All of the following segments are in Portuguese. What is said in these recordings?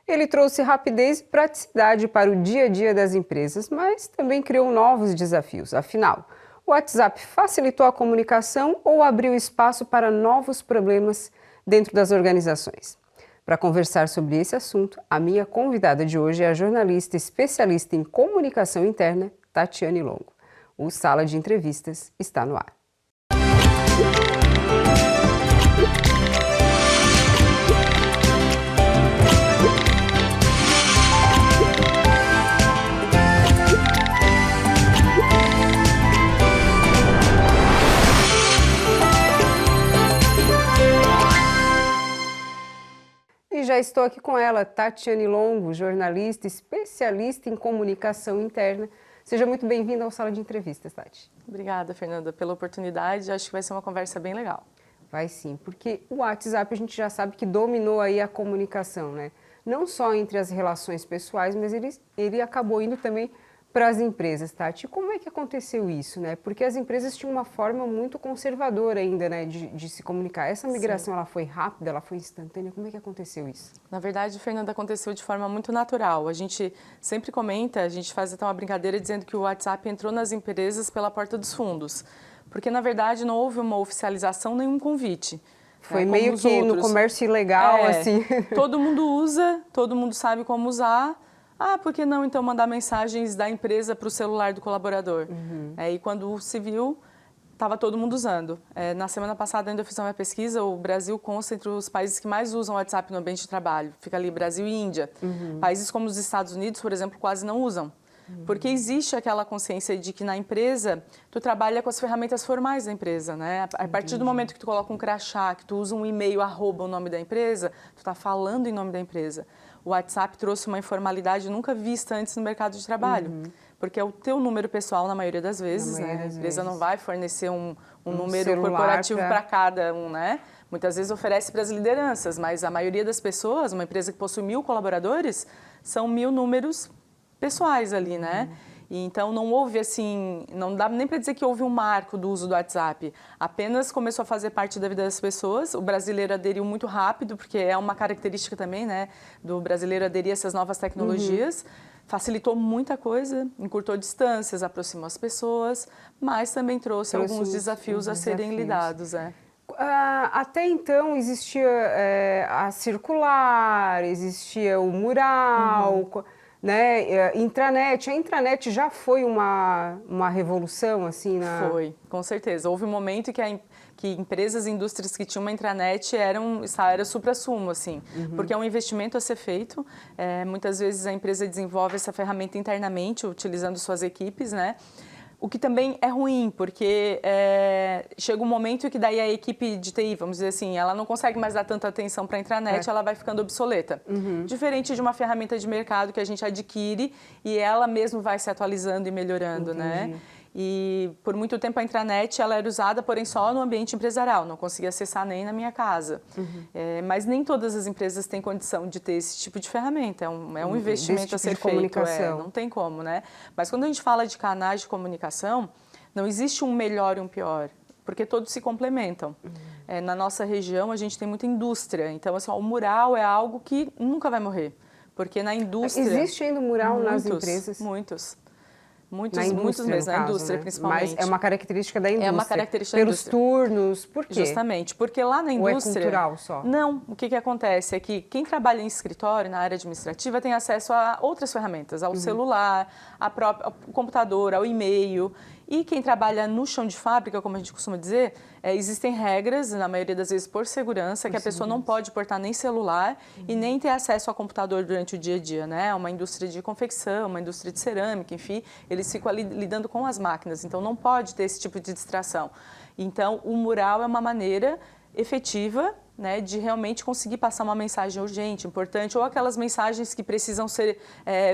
Ele trouxe rapidez e praticidade para o dia a dia das empresas, mas também criou novos desafios. Afinal, o WhatsApp facilitou a comunicação ou abriu espaço para novos problemas dentro das organizações? Para conversar sobre esse assunto, a minha convidada de hoje é a jornalista especialista em comunicação interna, Tatiane Longo. O Sala de Entrevistas está no ar. E já estou aqui com ela, Tatiane Longo, jornalista especialista em comunicação interna. Seja muito bem-vinda ao Sala de Entrevistas, Tati. Obrigada, Fernanda, pela oportunidade. Acho que vai ser uma conversa bem legal. Vai sim, porque o WhatsApp a gente já sabe que dominou aí a comunicação, né? Não só entre as relações pessoais, mas ele acabou indo também para as empresas, Tati. Como é que aconteceu isso, né? Porque as empresas tinham uma forma muito conservadora ainda, né, de se comunicar. Essa migração, ela foi rápida, ela foi instantânea? Como é que aconteceu isso? Na verdade, Fernanda, aconteceu de forma muito natural. A gente sempre comenta, a gente faz até uma brincadeira dizendo que o WhatsApp entrou nas empresas pela porta dos fundos. Porque, na verdade, não houve uma oficialização, nenhum convite. Foi meio que no comércio ilegal, assim. Todo mundo usa, todo mundo sabe como usar. Ah, por que não, então, mandar mensagens da empresa para o celular do colaborador? E quando se viu, estava todo mundo usando. Na semana passada, ainda fiz uma pesquisa, o Brasil consta entre os países que mais usam o WhatsApp no ambiente de trabalho. Fica ali Brasil e Índia. Países como os Estados Unidos, por exemplo, quase não usam. Porque existe aquela consciência de que na empresa, tu trabalha com as ferramentas formais da empresa, né? A partir do momento que tu coloca um crachá, que tu usa um e-mail, @o nome da empresa, tu está falando em nome da empresa. O WhatsApp trouxe uma informalidade nunca vista antes no mercado de trabalho. Porque é o teu número pessoal, na maioria das vezes, né? A empresa não vai fornecer um número corporativo para cada um, né? Muitas vezes oferece para as lideranças, mas a maioria das pessoas, uma empresa que possui 1000 colaboradores, são 1000 números pessoais ali, né? E então não houve assim, não dá nem para dizer que houve um marco do uso do WhatsApp, apenas começou a fazer parte da vida das pessoas. O brasileiro aderiu muito rápido, porque é uma característica também, né, do brasileiro aderir a essas novas tecnologias. Facilitou muita coisa, encurtou distâncias, aproximou as pessoas, mas também trouxe alguns desafios a serem lidados. Até então existia a circular, existia o mural, né? Intranet. A intranet já foi uma revolução, assim, Foi, com certeza. Houve um momento que empresas e indústrias que tinham uma intranet era supra-sumo, assim, porque é um investimento a ser feito. Muitas vezes a empresa desenvolve essa ferramenta internamente, utilizando suas equipes, né? O que também é ruim, porque chega um momento que daí a equipe de TI, vamos dizer assim, ela não consegue mais dar tanta atenção para a intranet, ela vai ficando obsoleta. Diferente de uma ferramenta de mercado que a gente adquire e ela mesmo vai se atualizando e melhorando, né? E por muito tempo a intranet ela era usada, porém só no ambiente empresarial, não conseguia acessar nem na minha casa. Mas nem todas as empresas têm condição de ter esse tipo de ferramenta, é um investimento a ser feito, não tem como, né? Mas quando a gente fala de canais de comunicação, não existe um melhor e um pior, porque todos se complementam. Na nossa região a gente tem muita indústria, então assim, o mural é algo que nunca vai morrer, porque na indústria... Existe ainda mural nas empresas? Muitos mesmo, na indústria, né? Principalmente. Mas é uma característica da indústria. É uma característica da indústria. Pelos turnos, por quê? Justamente, porque lá na indústria... Ou é cultural só? Não, o que acontece é que quem trabalha em escritório, na área administrativa, tem acesso a outras ferramentas, ao celular, ao computador, ao e-mail. E quem trabalha no chão de fábrica, como a gente costuma dizer, existem regras, na maioria das vezes por segurança, que a pessoa não pode portar nem celular e nem ter acesso ao computador durante o dia a dia, né? Uma indústria de confecção, uma indústria de cerâmica, enfim, eles ficam ali lidando com as máquinas, então não pode ter esse tipo de distração. Então, o mural é uma maneira efetiva, né, de realmente conseguir passar uma mensagem urgente, importante, ou aquelas mensagens que precisam ser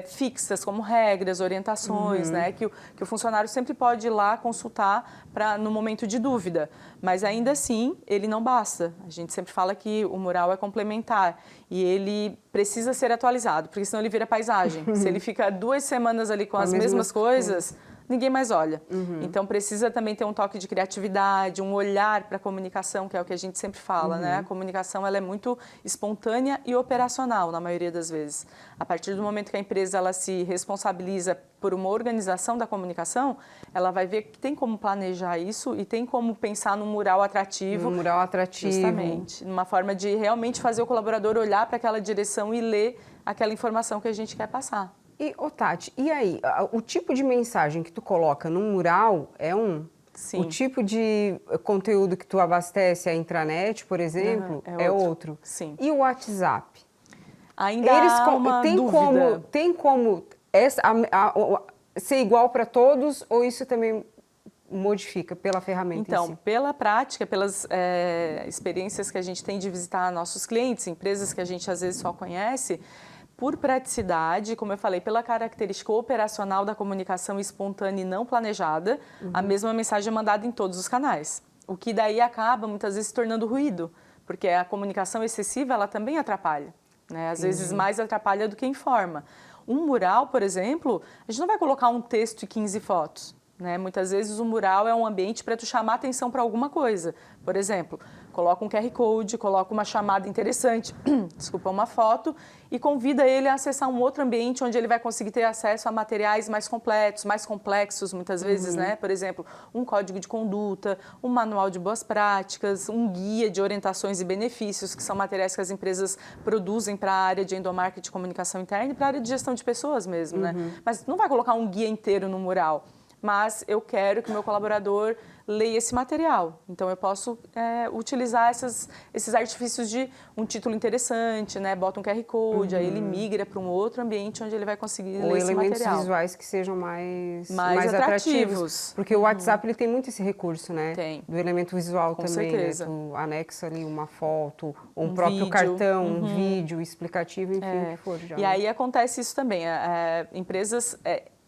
fixas, como regras, orientações, né, que o funcionário sempre pode ir lá consultar no momento de dúvida. Mas ainda assim, ele não basta. A gente sempre fala que o mural é complementar e ele precisa ser atualizado, porque senão ele vira paisagem. Se ele fica 2 semanas ali com as mesmas coisas, ninguém mais olha. Então precisa também ter um toque de criatividade, um olhar para a comunicação, que é o que a gente sempre fala, né? A comunicação ela é muito espontânea e operacional na maioria das vezes. A partir do momento que a empresa ela se responsabiliza por uma organização da comunicação, ela vai ver que tem como planejar isso e tem como pensar num mural atrativo. Um mural atrativo. Justamente. Numa forma de realmente fazer o colaborador olhar para aquela direção e ler aquela informação que a gente quer passar. E, Tati, e aí? O tipo de mensagem que tu coloca num mural é um? Sim. O tipo de conteúdo que tu abastece a intranet, por exemplo, é outro? Sim. E o WhatsApp? Ainda há uma dúvida. Tem como ser igual para todos ou isso também modifica pela ferramenta Então, em si? pela prática, pelas experiências que a gente tem de visitar nossos clientes, empresas que a gente às vezes só conhece, por praticidade, como eu falei, pela característica operacional da comunicação espontânea e não planejada, a mesma mensagem é mandada em todos os canais. O que daí acaba muitas vezes se tornando ruído, porque a comunicação excessiva ela também atrapalha, né? Às vezes mais atrapalha do que informa. Um mural, por exemplo, a gente não vai colocar um texto e 15 fotos. Né? Muitas vezes o mural é um ambiente para tu chamar atenção para alguma coisa. Por exemplo, coloca um QR Code, coloca uma chamada interessante, desculpa, uma foto, e convida ele a acessar um outro ambiente onde ele vai conseguir ter acesso a materiais mais completos, mais complexos, muitas vezes, né? Por exemplo, um código de conduta, um manual de boas práticas, um guia de orientações e benefícios, que são materiais que as empresas produzem para a área de endomarketing, comunicação interna e para a área de gestão de pessoas mesmo, né? Mas não vai colocar um guia inteiro no mural. Mas eu quero que o meu colaborador leia esse material. Então, eu posso utilizar esses artifícios de um título interessante, né? Bota um QR Code, aí ele migra para um outro ambiente onde ele vai conseguir ler esse material. Ou elementos visuais que sejam mais atrativos. Porque o WhatsApp ele tem muito esse recurso, né? Tem. Do elemento visual Com também, certeza. né? Tu anexa ali uma foto, ou um próprio vídeo. cartão, um vídeo explicativo, enfim, o que for. Já, e aí acontece isso também. Empresas...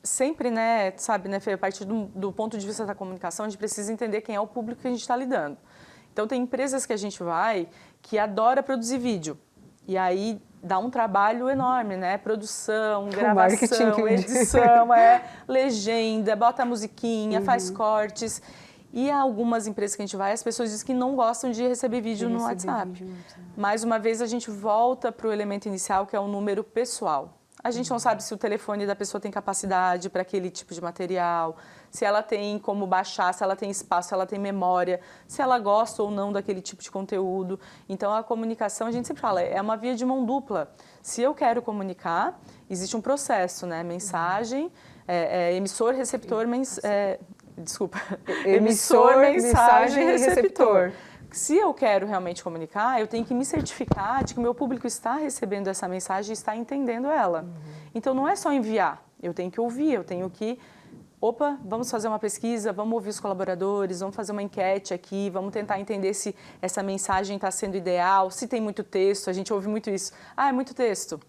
sempre, né, sabe, né, Fê, a partir do ponto de vista da comunicação, a gente precisa entender quem é o público que a gente está lidando. Então, tem empresas que a gente vai que adora produzir vídeo. E aí dá um trabalho enorme, né? Produção, gravação, edição, legenda, bota a musiquinha, faz cortes. E há algumas empresas que a gente vai, as pessoas dizem que não gostam de receber vídeo no WhatsApp. Mais uma vez, a gente volta para o elemento inicial, que é o número pessoal. A gente não sabe se o telefone da pessoa tem capacidade para aquele tipo de material, se ela tem como baixar, se ela tem espaço, se ela tem memória, se ela gosta ou não daquele tipo de conteúdo. Então, a comunicação, a gente sempre fala, é uma via de mão dupla. Se eu quero comunicar, existe um processo, né? Mensagem, emissor, receptor, emissor, mensagem, receptor. Se eu quero realmente comunicar, eu tenho que me certificar de que o meu público está recebendo essa mensagem e está entendendo ela. Então, não é só enviar, eu tenho que ouvir, eu tenho que... Opa, vamos fazer uma pesquisa, vamos ouvir os colaboradores, vamos fazer uma enquete aqui, vamos tentar entender se essa mensagem está sendo ideal, se tem muito texto, a gente ouve muito isso. Ah, é muito texto.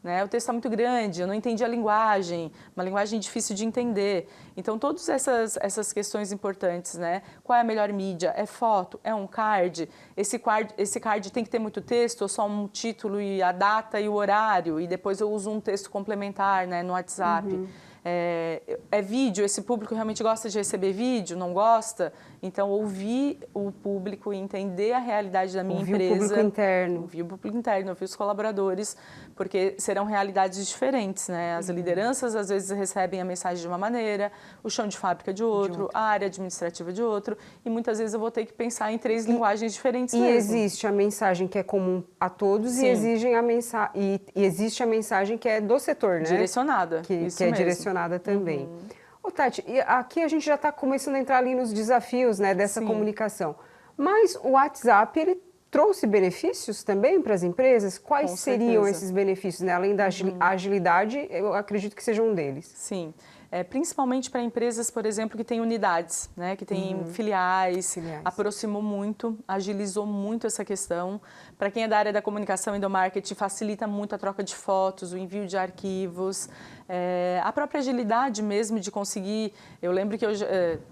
Né? O texto está muito grande, eu não entendi a linguagem, uma linguagem difícil de entender. Então, todas essas questões importantes, né? Qual é a melhor mídia? É foto? É um card? Esse card tem que ter muito texto ou só um título e a data e o horário? E depois eu uso um texto complementar, né, no WhatsApp. É vídeo, esse público realmente gosta de receber vídeo, não gosta? Então, ouvir o público e entender a realidade da minha empresa. Ouvir o público interno. Ouvir o público interno, ouvir os colaboradores, porque serão realidades diferentes, né? As lideranças, às vezes, recebem a mensagem de uma maneira, o chão de fábrica de outro, a área administrativa de outro, e muitas vezes eu vou ter que pensar em 3 linguagens diferentes mesmo. E existe a mensagem que é comum a todos. Sim. E existe a mensagem que é do setor, né? Direcionada. Que é direcionada também. Ô, Tati, aqui a gente já está começando a entrar ali nos desafios, né, dessa comunicação. Mas o WhatsApp, ele trouxe benefícios também para as empresas? Quais seriam esses benefícios, né? Além da agilidade, eu acredito que seja um deles. Sim. Principalmente para empresas, por exemplo, que têm unidades, né, que têm filiais, aproximou muito, agilizou muito essa questão. Para quem é da área da comunicação e do marketing, facilita muito a troca de fotos, o envio de arquivos, a própria agilidade mesmo de conseguir... Eu lembro que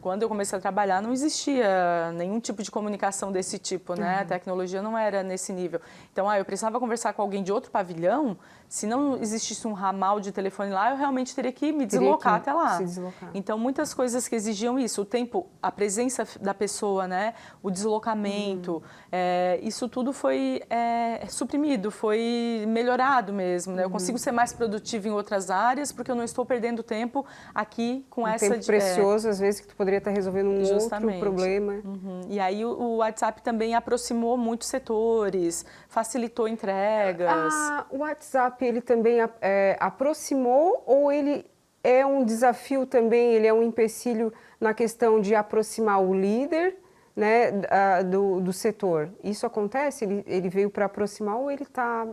quando eu comecei a trabalhar não existia nenhum tipo de comunicação desse tipo, né? A tecnologia não era nesse nível. Então, eu precisava conversar com alguém de outro pavilhão, Se não existisse um ramal de telefone lá, eu realmente teria que me deslocar até lá. Se deslocar. Então, muitas coisas que exigiam isso, o tempo, a presença da pessoa, né? O deslocamento, isso tudo foi suprimido, foi melhorado mesmo, né? Eu consigo ser mais produtiva em outras áreas porque eu não estou perdendo tempo aqui com essa... tempo precioso, às vezes, que tu poderia estar resolvendo um Justamente. outro problema. E aí o WhatsApp também aproximou muitos setores, facilitou entregas. O WhatsApp, ele também aproximou ou ele é um desafio também, ele é um empecilho na questão de aproximar o líder, né, do setor? Isso acontece? Ele veio para aproximar ou ele está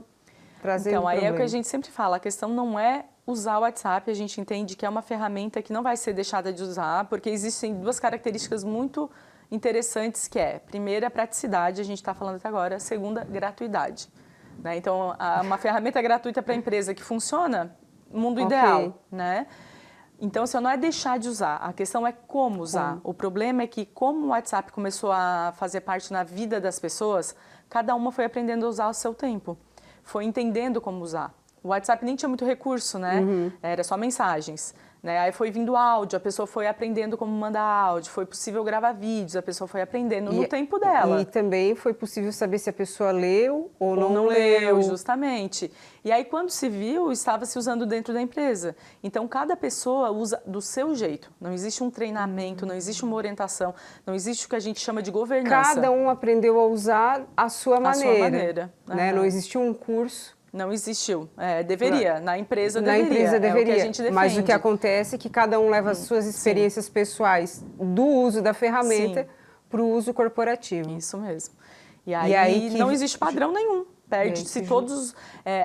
trazendo Então, aí problema? é o que a gente sempre fala, a questão não é usar o WhatsApp, a gente entende que é uma ferramenta que não vai ser deixada de usar, porque existem duas características muito interessantes que é, primeira, a praticidade, a gente está falando até agora, segunda, gratuidade. Né? Então, uma ferramenta gratuita para a empresa que funciona, mundo ideal, né? Então, se não é deixar de usar, a questão é como usar. O problema é que, como o WhatsApp começou a fazer parte na vida das pessoas, cada uma foi aprendendo a usar o seu tempo, foi entendendo como usar. O WhatsApp nem tinha muito recurso, né? Era só mensagens. Né? Aí foi vindo áudio, a pessoa foi aprendendo como mandar áudio, foi possível gravar vídeos, a pessoa foi aprendendo no tempo dela. E também foi possível saber se a pessoa leu ou não leu. Justamente. E aí, quando se viu, estava se usando dentro da empresa. Então, cada pessoa usa do seu jeito. Não existe um treinamento, não existe uma orientação, não existe o que a gente chama de governança. Cada um aprendeu a usar a sua maneira. A sua maneira. Né? Não existiu um curso. Não existiu. Deveria. Na empresa deveria. Na empresa deveria. É o que a gente defende. Mas o que acontece é que cada um leva as suas experiências pessoais do uso da ferramenta para o uso corporativo. Isso mesmo. E aí não existe padrão nenhum. Perde-se todos,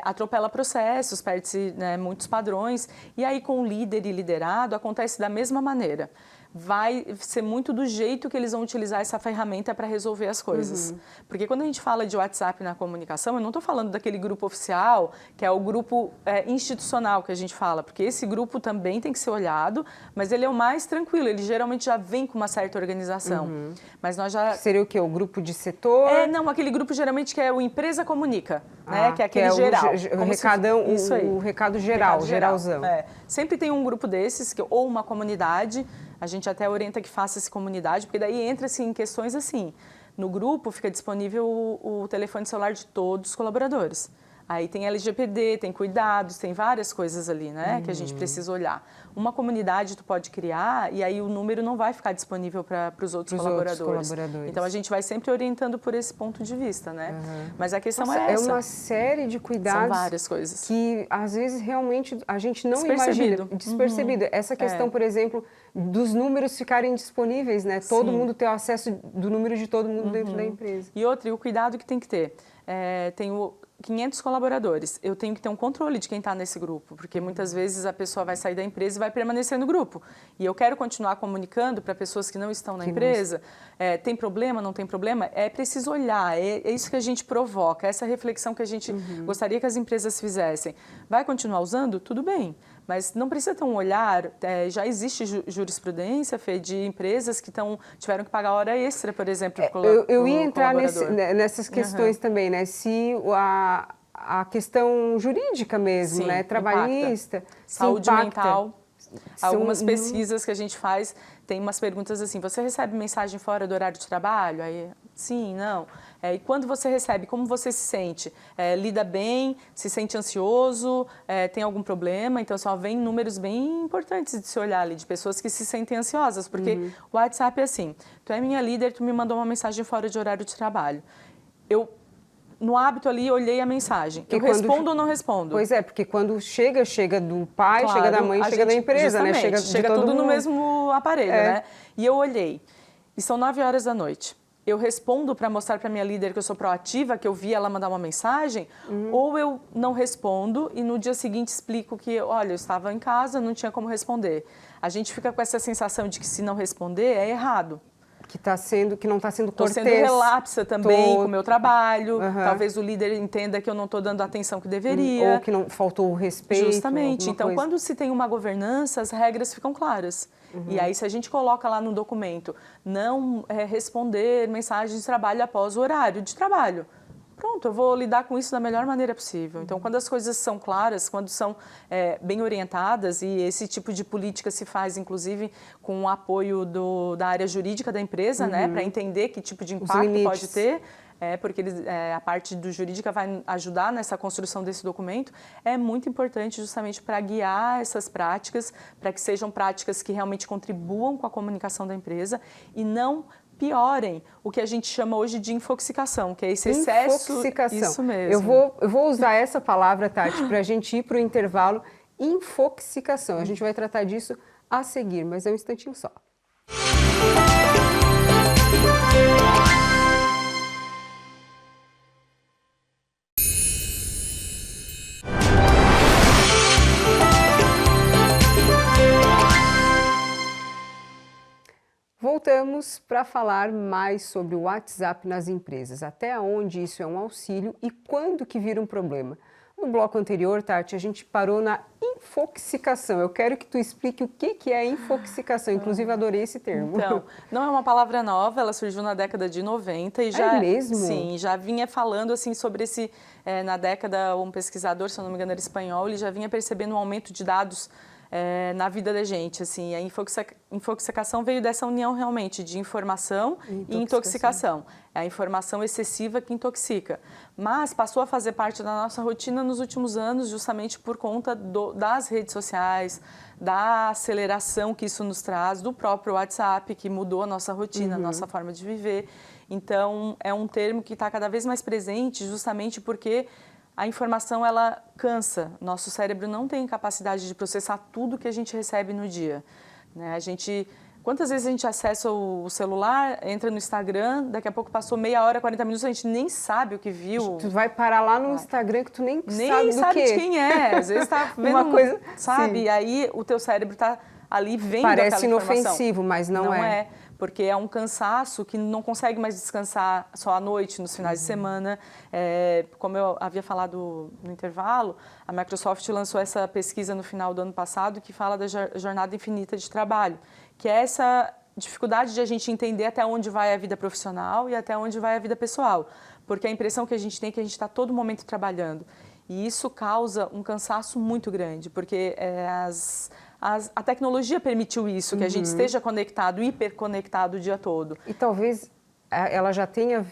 atropela processos, perde-se, né, muitos padrões. E aí, com o líder e liderado, acontece da mesma maneira. Vai ser muito do jeito que eles vão utilizar essa ferramenta para resolver as coisas. Porque quando a gente fala de WhatsApp na comunicação, eu não estou falando daquele grupo oficial, que é o grupo institucional que a gente fala, porque esse grupo também tem que ser olhado, mas ele é o mais tranquilo, ele geralmente já vem com uma certa organização. Mas nós já... Seria o quê? O grupo de setor? Não, aquele grupo geralmente que é o Empresa Comunica, né? Que é aquele geral. O recado geral, geralzão. Sempre tem um grupo desses, ou uma comunidade. A gente até orienta que faça essa comunidade, porque daí entra-se em questões assim. No grupo fica disponível o telefone celular de todos os colaboradores. Aí tem LGPD, tem cuidados, tem várias coisas ali, né, que a gente precisa olhar. Uma comunidade tu pode criar e aí o número não vai ficar disponível para os outros colaboradores. Então a gente vai sempre orientando por esse ponto de vista, né? Mas a questão é essa. É uma série de cuidados. São várias coisas. Que às vezes realmente a gente não imagina. Despercebido. Essa questão, por exemplo, dos números ficarem disponíveis, né? Todo mundo ter o acesso do número de todo mundo dentro da empresa. E outra, e o cuidado que tem que ter. Tem 500 colaboradores, eu tenho que ter um controle de quem está nesse grupo, porque muitas vezes a pessoa vai sair da empresa e vai permanecer no grupo. E eu quero continuar comunicando para pessoas que não estão na empresa. Tem problema, não tem problema? É preciso olhar, é isso que a gente provoca, essa reflexão que a gente gostaria que as empresas fizessem. Vai continuar usando? Tudo bem. Mas não precisa ter um olhar, já existe jurisprudência, Fê, de empresas que tiveram que pagar hora extra, por exemplo, eu ia entrar nessas questões também, né? Se a questão jurídica mesmo, né? Trabalhista, saúde mental. Algumas pesquisas que a gente faz, tem umas perguntas assim, você recebe mensagem fora do horário de trabalho? Aí, sim, não. E quando você recebe, como você se sente? Lida bem? Se sente ansioso? Tem algum problema? Então, só vem números bem importantes de se olhar ali, de pessoas que se sentem ansiosas, porque o WhatsApp é assim, tu é minha líder, tu me mandou uma mensagem fora de horário de trabalho. No hábito ali, olhei a mensagem. Eu respondo ou não respondo? Pois é, porque quando chega do pai, chega da mãe, chega da empresa, né? Chega tudo no mesmo aparelho, né? E eu olhei, e são 9 horas da noite. Eu respondo para mostrar para minha líder que eu sou proativa, que eu vi ela mandar uma mensagem, ou eu não respondo e no dia seguinte explico que, olha, eu estava em casa, não tinha como responder. A gente fica com essa sensação de que se não responder é errado. Que não está sendo cortês. Estou sendo relapsa também com o meu trabalho. Talvez o líder entenda que eu não estou dando a atenção que deveria. Ou que não faltou o respeito. Justamente. Então, quando se tem uma governança, as regras ficam claras. E aí, se a gente coloca lá no documento, não responder mensagens de trabalho após o horário de trabalho. pronto, eu vou lidar com isso da melhor maneira possível. Então, quando as coisas são claras, quando são bem orientadas, e esse tipo de política se faz, inclusive, com o apoio da área jurídica da empresa, né, para entender que tipo de impacto pode ter, porque a parte do jurídica vai ajudar nessa construção desse documento, é muito importante justamente para guiar essas práticas, para que sejam práticas que realmente contribuam com a comunicação da empresa e não piorem o que a gente chama hoje de infoxicação, que é esse excesso... Infoxicação. Isso mesmo. Eu vou usar essa palavra, Tati, para a gente ir para o intervalo. Infoxicação. A gente vai tratar disso a seguir, mas é um instantinho só. Voltamos para falar mais sobre o WhatsApp nas empresas, até onde isso é um auxílio e quando que vira um problema. No bloco anterior, Tati, a gente parou na infoxicação. Eu quero que tu explique o que é infoxicação, inclusive adorei esse termo. Então, não é uma palavra nova, ela surgiu na década de 90 e já... É mesmo? Sim, já vinha falando assim sobre esse... na década, um pesquisador, se eu não me engano era espanhol, ele já vinha percebendo um aumento de dados na vida da gente, assim, a infoxicação veio dessa união realmente de informação e intoxicação. É a informação excessiva que intoxica, mas passou a fazer parte da nossa rotina nos últimos anos justamente por conta das redes sociais, da aceleração que isso nos traz, do próprio WhatsApp que mudou a nossa rotina, a nossa forma de viver. Então, é um termo que está cada vez mais presente justamente porque a informação, ela cansa. Nosso cérebro não tem capacidade de processar tudo que a gente recebe no dia, né? Quantas vezes a gente acessa o celular, entra no Instagram, daqui a pouco passou meia hora, 40 minutos, a gente nem sabe o que viu. Tu vai parar lá no Instagram que tu nem sabe de quem é. Às vezes tá vendo uma coisa, sabe? Sim. E aí o teu cérebro tá ali vendo aquela informação. Parece inofensivo, mas não é. Porque é um cansaço que não consegue mais descansar só à noite, nos finais de semana. Como eu havia falado no intervalo, a Microsoft lançou essa pesquisa no final do ano passado que fala da jornada infinita de trabalho, que é essa dificuldade de a gente entender até onde vai a vida profissional e até onde vai a vida pessoal. Porque a impressão que a gente tem é que a gente está todo momento trabalhando. E isso causa um cansaço muito grande, porque a tecnologia permitiu isso, que a gente esteja conectado, hiperconectado o dia todo. E talvez ela já tenha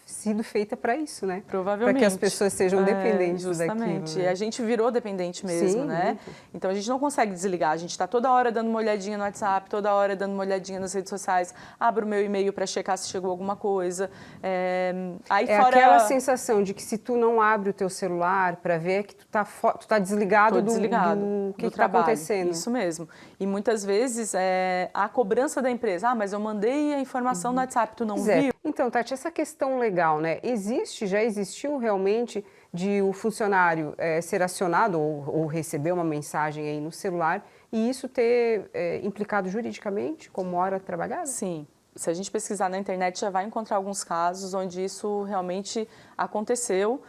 sido feita para isso, né? Provavelmente. Para que as pessoas sejam dependentes justamente. daquilo. Né? E a gente virou dependente mesmo, Sim, né? Muito. Então a gente não consegue desligar. A gente está toda hora dando uma olhadinha no WhatsApp, toda hora dando uma olhadinha nas redes sociais. Abro o meu e-mail para checar se chegou alguma coisa. Aquela sensação de que se tu não abre o teu celular para ver que tu tá desligado do que está acontecendo. Isso mesmo. E muitas vezes a cobrança da empresa. Mas eu mandei a informação no WhatsApp, tu não viu? Então, Tati, essa questão legal, né? Já existiu realmente de o funcionário ser acionado ou receber uma mensagem aí no celular e isso ter implicado juridicamente como hora trabalhada? Sim. Se a gente pesquisar na internet, já vai encontrar alguns casos onde isso realmente aconteceu.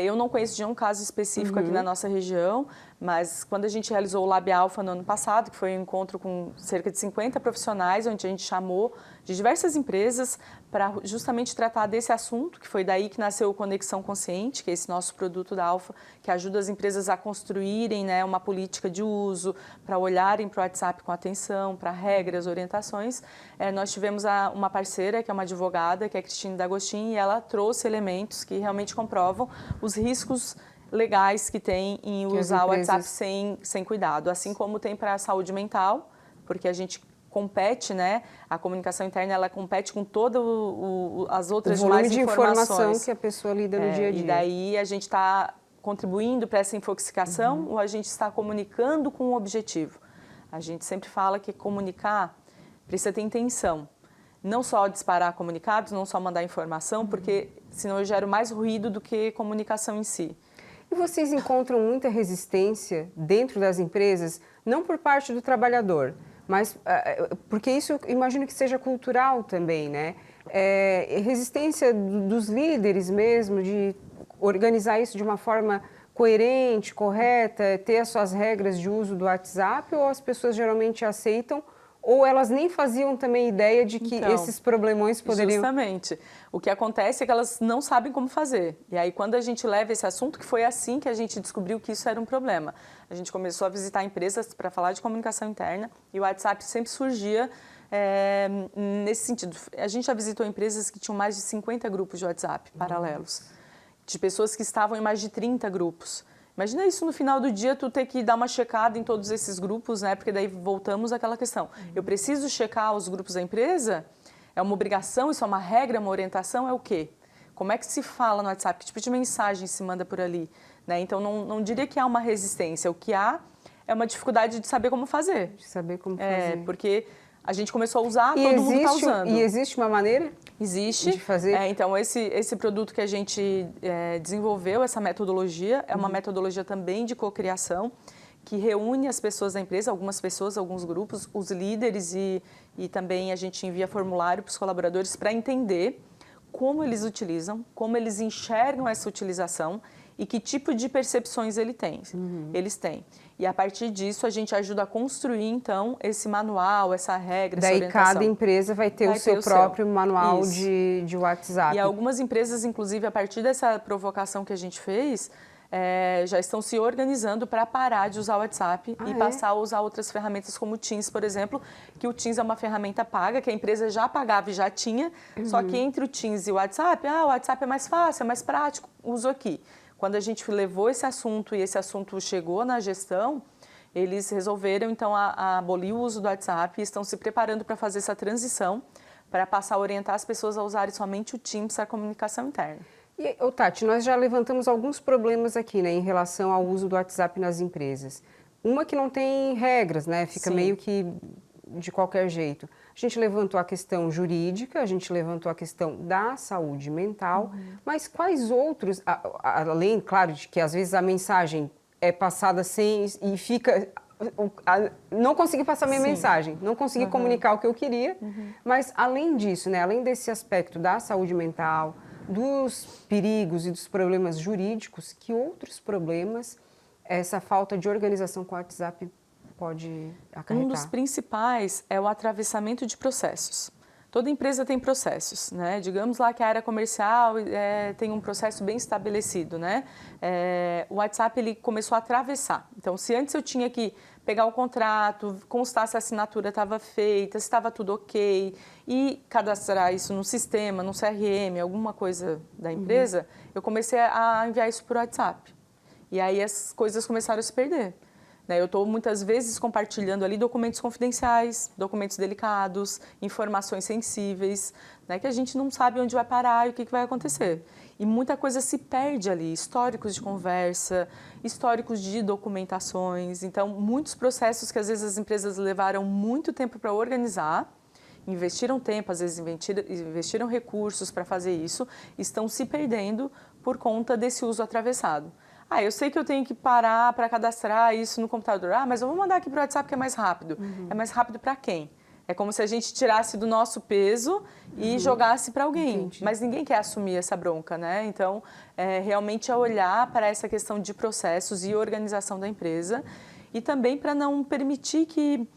Eu não conheço de um caso específico aqui na nossa região, mas quando a gente realizou o Lab Alpha no ano passado, que foi um encontro com cerca de 50 profissionais, onde a gente chamou de diversas empresas para justamente tratar desse assunto, que foi daí que nasceu o Conexão Consciente, que é esse nosso produto da Alpha, que ajuda as empresas a construírem, né, uma política de uso, para olharem para o WhatsApp com atenção, para regras, orientações. Nós tivemos uma parceira, que é uma advogada, que é a Cristine D'Agostin, e ela trouxe elementos que realmente comprovam os riscos legais que tem em usar o WhatsApp sem cuidado, assim como tem para a saúde mental, porque a gente compete, né? A comunicação interna, ela compete com todas as outras mais informações. O volume de informação que a pessoa lida no dia a dia. E daí a gente está contribuindo para essa infoxicação ou a gente está comunicando com um objetivo. A gente sempre fala que comunicar precisa ter intenção. Não só disparar comunicados, não só mandar informação, porque senão eu gero mais ruído do que comunicação em si. E vocês encontram muita resistência dentro das empresas, não por parte do trabalhador, mas porque isso imagino que seja cultural também, né? Resistência dos líderes mesmo, de organizar isso de uma forma coerente, correta, ter as suas regras de uso do WhatsApp, ou as pessoas geralmente aceitam Ou elas nem faziam também ideia de que Então, esses problemões poderiam... Justamente. O que acontece é que elas não sabem como fazer. E aí, quando a gente leva esse assunto, que foi assim que a gente descobriu que isso era um problema. A gente começou a visitar empresas para falar de comunicação interna e o WhatsApp sempre surgia nesse sentido. A gente já visitou empresas que tinham mais de 50 grupos de WhatsApp paralelos, de pessoas que estavam em mais de 30 grupos. Imagina isso no final do dia, tu ter que dar uma checada em todos esses grupos, né? Porque daí voltamos àquela questão. Eu preciso checar os grupos da empresa? É uma obrigação? Isso é uma regra, uma orientação? É o quê? Como é que se fala no WhatsApp? Que tipo de mensagem se manda por ali? Né? Então, não diria que há uma resistência. O que há é uma dificuldade de saber como fazer. De saber como fazer. Porque a gente começou a usar, todo mundo está usando. E existe uma maneira? Existe. De fazer? Então, esse produto que a gente desenvolveu, essa metodologia, é uma metodologia também de cocriação, que reúne as pessoas da empresa, algumas pessoas, alguns grupos, os líderes e também a gente envia formulário para os colaboradores para entender como eles utilizam, como eles enxergam essa utilização e que tipo de percepções eles têm. E a partir disso, a gente ajuda a construir, então, esse manual, essa regra, essa orientação. Daí cada empresa vai ter o seu próprio manual de WhatsApp. E algumas empresas, inclusive, a partir dessa provocação que a gente fez, já estão se organizando para parar de usar o WhatsApp e passar a usar outras ferramentas como o Teams, por exemplo, que o Teams é uma ferramenta paga, que a empresa já pagava e já tinha, só que entre o Teams e o WhatsApp, o WhatsApp é mais fácil, é mais prático, uso aqui. Quando a gente levou esse assunto e esse assunto chegou na gestão, eles resolveram, então, abolir o uso do WhatsApp e estão se preparando para fazer essa transição, para passar a orientar as pessoas a usarem somente o Teams para a comunicação interna. E, Tati, nós já levantamos alguns problemas aqui, né, em relação ao uso do WhatsApp nas empresas. Uma que não tem regras, né, fica meio que de qualquer jeito. A gente levantou a questão jurídica, a gente levantou a questão da saúde mental, mas quais outros, além, claro, de que às vezes a mensagem é passada sem e fica... não consegui passar minha mensagem, não consegui comunicar o que eu queria, mas além disso, né, além desse aspecto da saúde mental, dos perigos e dos problemas jurídicos, que outros problemas essa falta de organização com o WhatsApp pode acarretar? Um dos principais é o atravessamento de processos. Toda empresa tem processos, né? Digamos lá que a área comercial tem um processo bem estabelecido, né? O WhatsApp ele começou a atravessar. Então, se antes eu tinha que pegar o contrato, constar se a assinatura estava feita, se estava tudo ok, e cadastrar isso no sistema, no CRM, alguma coisa da empresa, eu comecei a enviar isso por WhatsApp. E aí as coisas começaram a se perder. Eu estou muitas vezes compartilhando ali documentos confidenciais, documentos delicados, informações sensíveis, que a gente não sabe onde vai parar e o que vai acontecer. E muita coisa se perde ali, históricos de conversa, históricos de documentações. Então, muitos processos que às vezes as empresas levaram muito tempo para organizar, investiram tempo, às vezes investiram recursos para fazer isso, estão se perdendo por conta desse uso atravessado. Eu sei que eu tenho que parar para cadastrar isso no computador. Mas eu vou mandar aqui para o WhatsApp que é mais rápido. É mais rápido para quem? É como se a gente tirasse do nosso peso e jogasse para alguém. Entendi. Mas ninguém quer assumir essa bronca, né? Então, realmente é olhar para essa questão de processos e organização da empresa e também para não permitir que,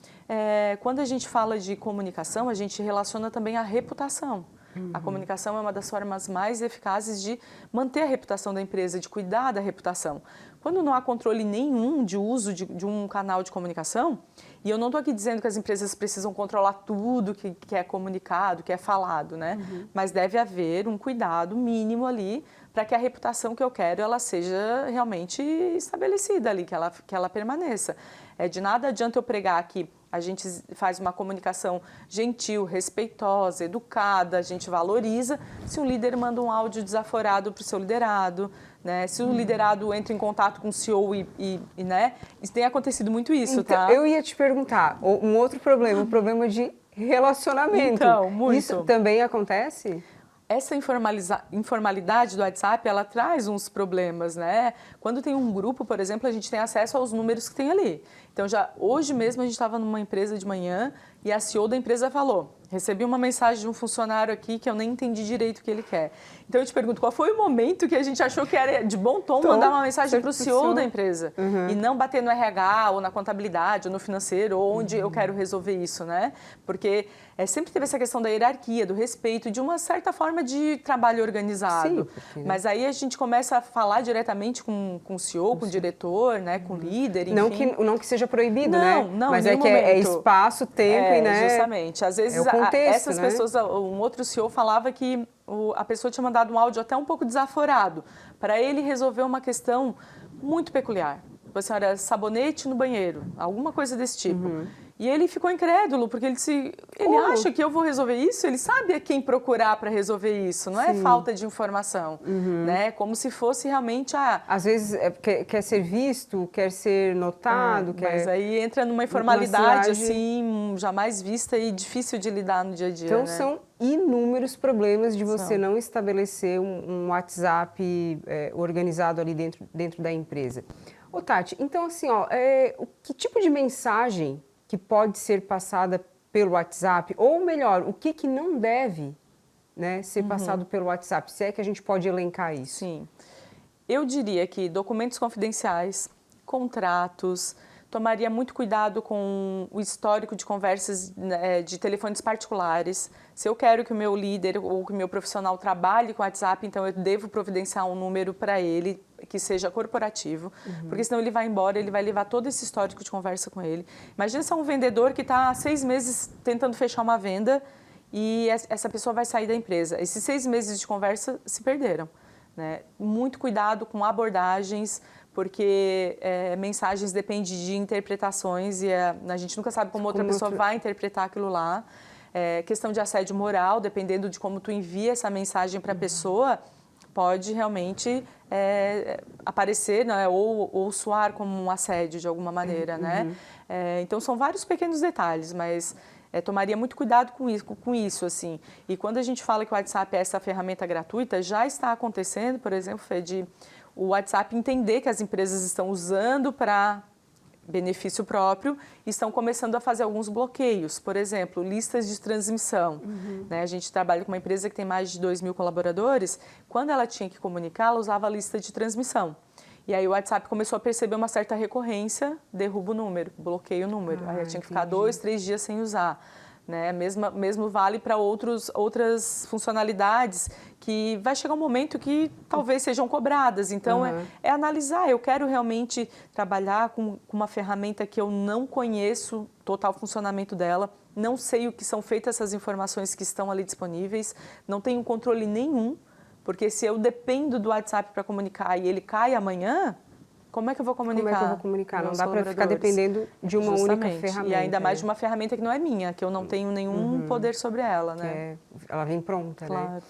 quando a gente fala de comunicação, a gente relaciona também a reputação. A comunicação é uma das formas mais eficazes de manter a reputação da empresa, de cuidar da reputação. Quando não há controle nenhum de uso de um canal de comunicação, e eu não estou aqui dizendo que as empresas precisam controlar tudo que é comunicado, que é falado, né? Mas deve haver um cuidado mínimo ali para que a reputação que eu quero ela seja realmente estabelecida ali, que ela permaneça. De nada adianta eu pregar que a gente faz uma comunicação gentil, respeitosa, educada, a gente valoriza. Se um líder manda um áudio desaforado para o seu liderado, né? Se o liderado entra em contato com o CEO né? Isso tem acontecido muito isso, então, tá? Eu ia te perguntar, um outro problema, o problema de relacionamento. Então, muito. Isso também acontece? Essa informalidade do WhatsApp, ela traz uns problemas, né? Quando tem um grupo, por exemplo, a gente tem acesso aos números que tem ali. Então, hoje mesmo a gente estava numa empresa de manhã e a CEO da empresa falou: recebi uma mensagem de um funcionário aqui que eu nem entendi direito o que ele quer. Então eu te pergunto, qual foi o momento que a gente achou que era de bom tom mandar uma mensagem para o CEO da empresa e não bater no RH ou na contabilidade ou no financeiro ou onde eu quero resolver isso, né? Porque sempre teve essa questão da hierarquia, do respeito, de uma certa forma de trabalho organizado. Sim, porque, né? Mas aí a gente começa a falar diretamente com o CEO, com o diretor, né, com o líder, enfim. Não que seja proibido, não, né? Não, mas em é nenhum que é momento. espaço, tempo e, né? Justamente. Às vezes, é o contexto, essas pessoas, um outro CEO falava que a pessoa tinha mandado um áudio até um pouco desaforado para ele resolver uma questão muito peculiar. Tipo assim, olha, sabonete no banheiro, alguma coisa desse tipo. E ele ficou incrédulo, porque ele acha que eu vou resolver isso, ele sabe a quem procurar para resolver isso, não é falta de informação, né? Como se fosse realmente Às vezes quer ser visto, quer ser notado, mas aí entra numa informalidade, assim, jamais vista e difícil de lidar no dia a dia, Então, né? são inúmeros problemas de você não estabelecer um WhatsApp organizado ali dentro da empresa. Ô, Tati, então assim, que tipo de mensagem que pode ser passada pelo WhatsApp, ou melhor, o que não deve, né, ser passado pelo WhatsApp, se é que a gente pode elencar isso? Sim. Eu diria que documentos confidenciais, contratos, tomaria muito cuidado com o histórico de conversas de telefones particulares. Se eu quero que o meu líder ou que o meu profissional trabalhe com o WhatsApp, então eu devo providenciar um número para ele que seja corporativo, porque senão ele vai embora, ele vai levar todo esse histórico de conversa com ele. Imagina se é um vendedor que está há 6 meses tentando fechar uma venda e essa pessoa vai sair da empresa. Esses 6 meses de conversa se perderam, né? Muito cuidado com abordagens, porque mensagens dependem de interpretações e a gente nunca sabe como outra pessoa vai interpretar aquilo lá. Questão de assédio moral, dependendo de como tu envia essa mensagem para a pessoa, pode realmente aparecer, né, ou soar como um assédio de alguma maneira, né? Então são vários pequenos detalhes, mas tomaria muito cuidado com isso, assim. E quando a gente fala que o WhatsApp é essa ferramenta gratuita, já está acontecendo, por exemplo, Fê, de o WhatsApp entender que as empresas estão usando para benefício próprio e estão começando a fazer alguns bloqueios. Por exemplo, listas de transmissão. Né? A gente trabalha com uma empresa que tem mais de 2.000 colaboradores. Quando ela tinha que comunicar, ela usava a lista de transmissão. E aí o WhatsApp começou a perceber uma certa recorrência, derruba o número, bloqueia o número. Aí ela tinha que ficar 2, 3 dias sem usar. Né? Mesmo vale para outras funcionalidades que vai chegar um momento que talvez sejam cobradas. Então, é analisar. Eu quero realmente trabalhar com uma ferramenta que eu não conheço total funcionamento dela, não sei o que são feitas essas informações que estão ali disponíveis, não tenho controle nenhum, porque se eu dependo do WhatsApp para comunicar e ele cai amanhã, como é que eu vou comunicar? Como é que eu vou comunicar? Não dá para ficar dependendo de uma única ferramenta. E ainda mais de uma ferramenta que não é minha, que eu não tenho nenhum poder sobre ela, né? Ela vem pronta, claro. Né?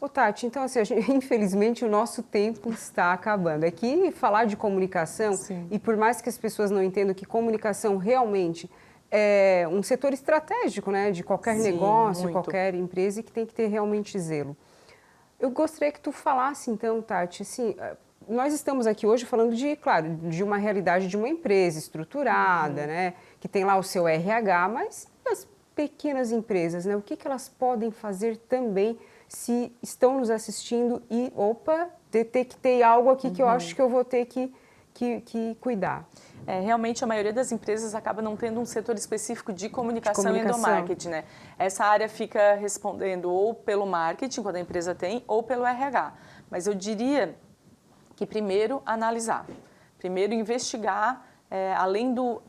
Ô, Tati, então assim, infelizmente o nosso tempo está acabando. É que falar de comunicação, e por mais que as pessoas não entendam que comunicação realmente é um setor estratégico, né? De qualquer negócio, qualquer empresa, e que tem que ter realmente zelo. Eu gostaria que tu falasse então, Tati, assim, nós estamos aqui hoje falando de uma realidade de uma empresa estruturada, né? Que tem lá o seu RH, mas as pequenas empresas, né? O que elas podem fazer também se estão nos assistindo e, detectei algo aqui que eu acho que eu vou ter que cuidar. Realmente a maioria das empresas acaba não tendo um setor específico de comunicação e endomarketing, né? Essa área fica respondendo ou pelo marketing, quando a empresa tem, ou pelo RH. Mas eu diria que primeiro analisar, primeiro investigar,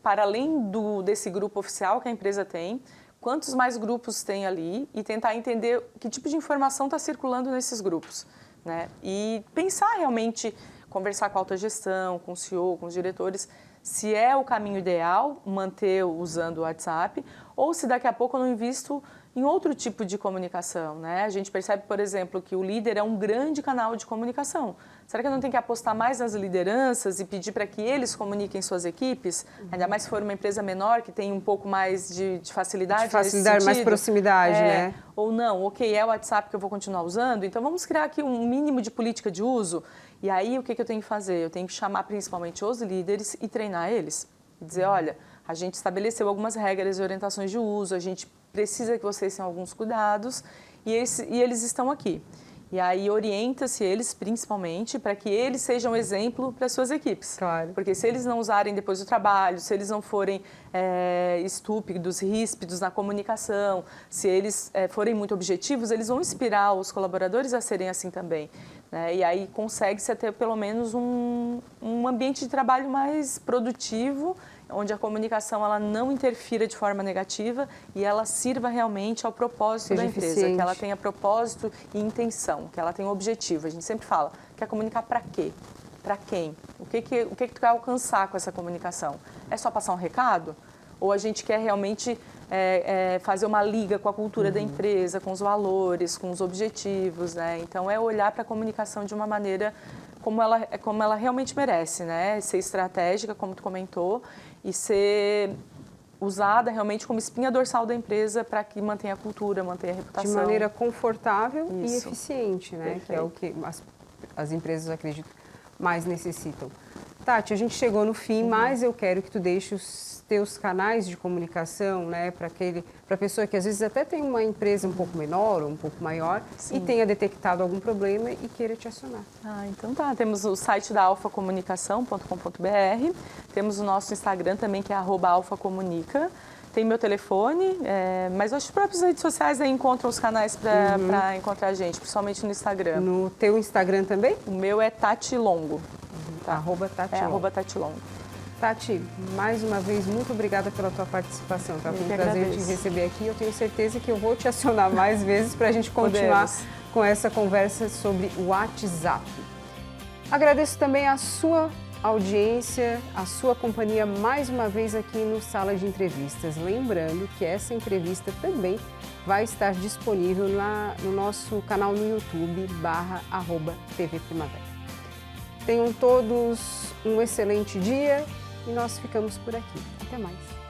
para além desse grupo oficial que a empresa tem, quantos mais grupos tem ali e tentar entender que tipo de informação está circulando nesses grupos, né? E pensar realmente, conversar com a autogestão, com o CEO, com os diretores, se é o caminho ideal manter usando o WhatsApp ou se daqui a pouco eu não invisto em outro tipo de comunicação, né? A gente percebe, por exemplo, que o líder é um grande canal de comunicação. Será que eu não tenho que apostar mais nas lideranças e pedir para que eles comuniquem suas equipes? Ainda mais se for uma empresa menor, que tem um pouco mais de facilidade. De facilidade, mais proximidade, né? Ou não, é o WhatsApp que eu vou continuar usando, então vamos criar aqui um mínimo de política de uso. E aí, o que eu tenho que fazer? Eu tenho que chamar principalmente os líderes e treinar eles. Dizer, olha, a gente estabeleceu algumas regras e orientações de uso, a gente precisa que vocês tenham alguns cuidados e eles estão aqui. E aí orienta-se eles, principalmente, para que eles sejam exemplo para as suas equipes. Claro. Porque se eles não usarem depois do trabalho, se eles não forem estúpidos, ríspidos na comunicação, se eles forem muito objetivos, eles vão inspirar os colaboradores a serem assim também. Né? E aí consegue-se ter pelo menos um ambiente de trabalho mais produtivo, onde a comunicação ela não interfira de forma negativa e ela sirva realmente ao propósito da empresa, eficiente. que ela tenha propósito e intenção, que ela tenha um objetivo. A gente sempre fala, quer comunicar para quê? Para quem? O que tu quer alcançar com essa comunicação? É só passar um recado? Ou a gente quer realmente fazer uma liga com a cultura da empresa, com os valores, com os objetivos, né? Então, é olhar para a comunicação de uma maneira como ela realmente merece, né? Ser estratégica, como tu comentou, e ser usada realmente como espinha dorsal da empresa para que mantenha a cultura, mantenha a reputação. De maneira confortável e Isso. eficiente, né? Perfeito. Que é o que as empresas, acredito, mais necessitam. Tati, a gente chegou no fim, mas eu quero que tu deixe os teus canais de comunicação, né, para a pessoa que às vezes até tem uma empresa um pouco menor ou um pouco maior e tenha detectado algum problema e queira te acionar. Então tá, temos o site da alfacomunicação.com.br, temos o nosso Instagram também, que é @alfacomunica. Tem meu telefone, mas as próprias redes sociais aí encontram os canais para encontrar a gente, principalmente no Instagram. No teu Instagram também? O meu é Tati Longo. Tá. @Tati. @Tati Longo. Tati, mais uma vez, muito obrigada pela tua participação. Tá? Foi um prazer te receber aqui. Eu tenho certeza que eu vou te acionar mais vezes para a gente continuar com essa conversa sobre o WhatsApp. Agradeço também a sua audiência, a sua companhia mais uma vez aqui no Sala de Entrevistas. Lembrando que essa entrevista também vai estar disponível no nosso canal no YouTube, /TV Primavera. Tenham todos um excelente dia e nós ficamos por aqui. Até mais.